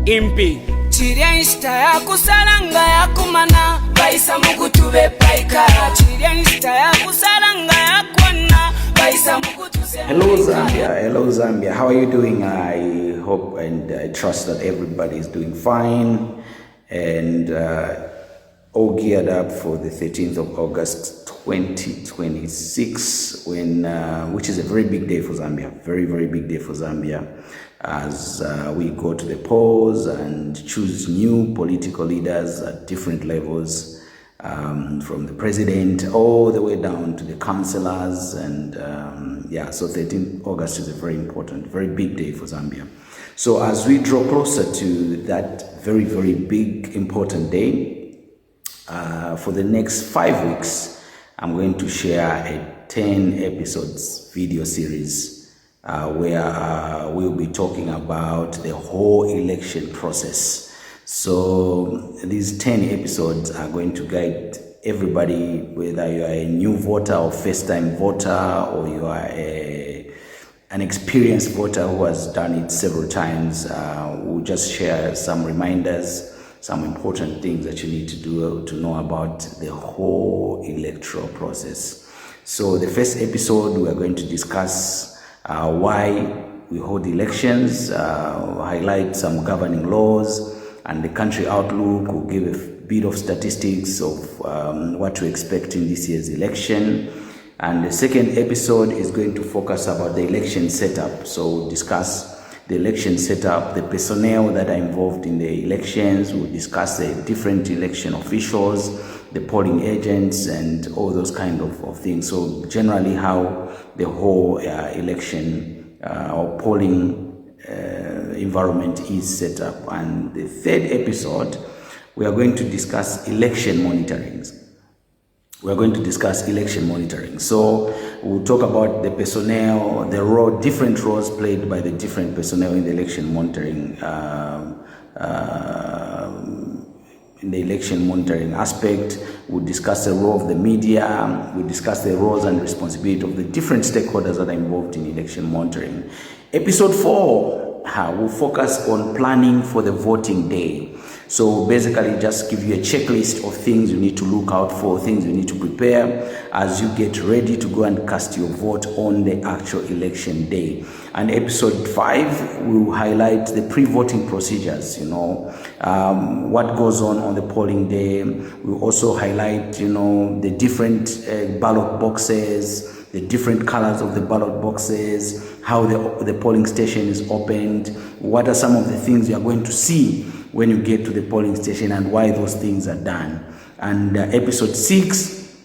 impi chiriansta yakusalanga yakumana baisa mukutube paikara chiriansta yakusalanga yakwana baisa mukutuse. Hello Zambia, how are you doing? I hope and I trust that everybody is doing fine and all geared up for the 13th of August 2026 which is a very big day for Zambia, very big day for Zambia, as we go to the polls and choose new political leaders at different levels, from the president all the way down to the councillors, and so 13th August is a very important, very big day for Zambia. So as we draw closer to that very big important day, for the next 5 weeks, I'm going to share a 10 episodes video series where we'll be talking about the whole election process. So these 10 episodes are going to guide everybody, whether you are a new voter or first-time voter, or you are an experienced voter who has done it several times. We'll just share some reminders, some important things that you need to do to know about the whole electoral process. So the first episode, we are going to discuss why we hold elections, highlight some governing laws and the country outlook. We'll give a bit of statistics of what to expect in this year's election. And the second episode is going to focus about the election setup. So we'll discuss the election setup, the personnel that are involved in the elections. We'll discuss the different election officials, the polling agents, and all those kind of things. So generally how the whole election or polling environment is set up. And the third episode, we are going to discuss election monitoring. We're going to discuss election monitoring. So we'll talk about the personnel, the role, different roles played by the different personnel in the election monitoring, aspect. We'll discuss the role of the media. We'll discuss the roles and responsibility of the different stakeholders that are involved in election monitoring. Episode 4 will focus on planning for the voting day. So basically just give you a checklist of things you need to look out for, things you need to prepare as you get ready to go and cast your vote on the actual election day. And episode 5 will highlight the pre-voting procedures, what goes on the polling day. We'll also highlight, the different ballot boxes, the different colors of the ballot boxes, how the polling station is opened, what are some of the things you are going to see when you get to the polling station and why those things are done. And episode 6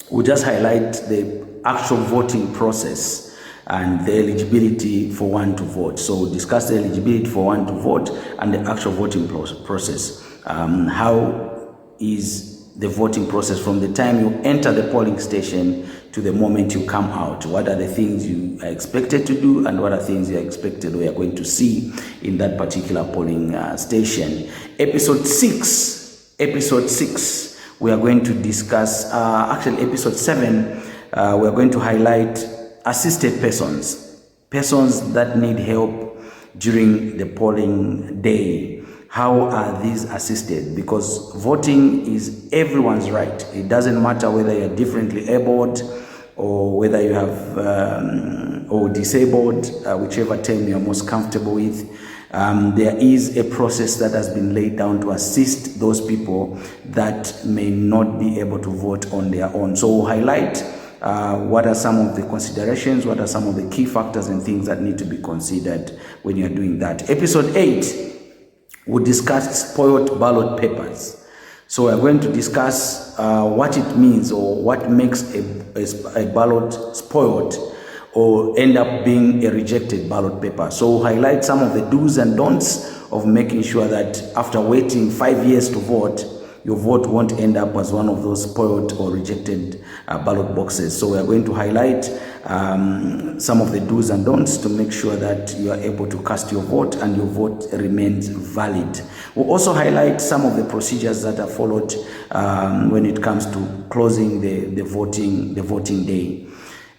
will just highlight the actual voting process and the eligibility for one to vote. So we'll discuss the eligibility for one to vote and the actual voting process. How is the voting process from the time you enter the polling station to the moment you come out? What are the things you are expected to do, and what are things you are expected or you are going to see in that particular polling station? Episode 6, we are going to discuss, episode 7, we are going to highlight assisted persons that need help during the polling day. How are these assisted? Because voting is everyone's right. It doesn't matter whether you're differently abled or whether you have or disabled, whichever term you're most comfortable with. There is a process that has been laid down to assist those people that may not be able to vote on their own. So we'll highlight what are some of the considerations, what are some of the key factors and things that need to be considered when you're doing that. Episode 8, we'll discuss spoiled ballot papers. So we're going to discuss what it means or what makes a ballot spoiled or end up being a rejected ballot paper. So we'll highlight some of the do's and don'ts of making sure that after waiting 5 years to vote, your vote won't end up as one of those spoiled or rejected ballot boxes. So we are going to highlight some of the do's and don'ts to make sure that you are able to cast your vote and your vote remains valid. We'll also highlight some of the procedures that are followed when it comes to closing the voting day.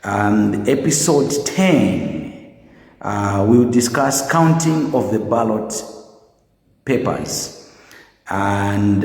Episode 10, we'll discuss counting of the ballot papers and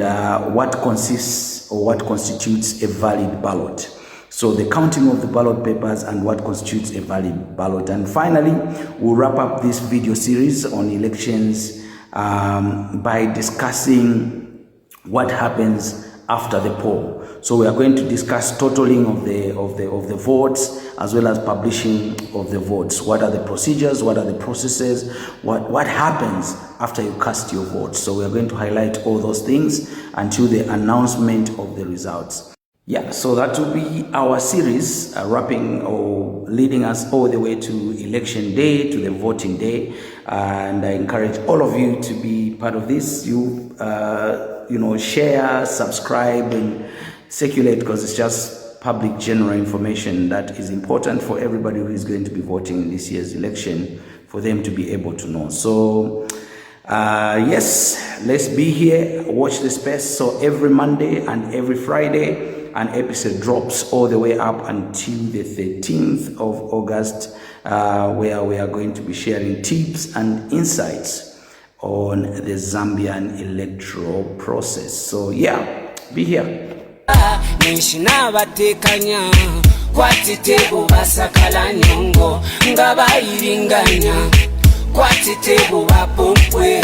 what consists or what constitutes a valid ballot. So the counting of the ballot papers and what constitutes a valid ballot. And finally, we'll wrap up this video series on elections by discussing what happens after the poll. So we are going to discuss totaling of the votes as well as publishing of the votes. What are the procedures? What are the processes? What happens after you cast your vote? So we are going to highlight all those things until the announcement of the results. Yeah, so that will be our series, wrapping or leading us all the way to election day, to the voting day. And I encourage all of you to be part of this. You know, share, subscribe, and circulate, because it's just public general information that is important for everybody who is going to be voting in this year's election, for them to be able to know. So yes, let's be here, watch the space. So every Monday and every Friday, an episode drops all the way up until the 13th of August, where we are going to be sharing tips and insights on the Zambian electoral process. So yeah, be here. Nishina batekanya kwatitebo basakala nyongo ngabayiringanya kwatitebo bapompwe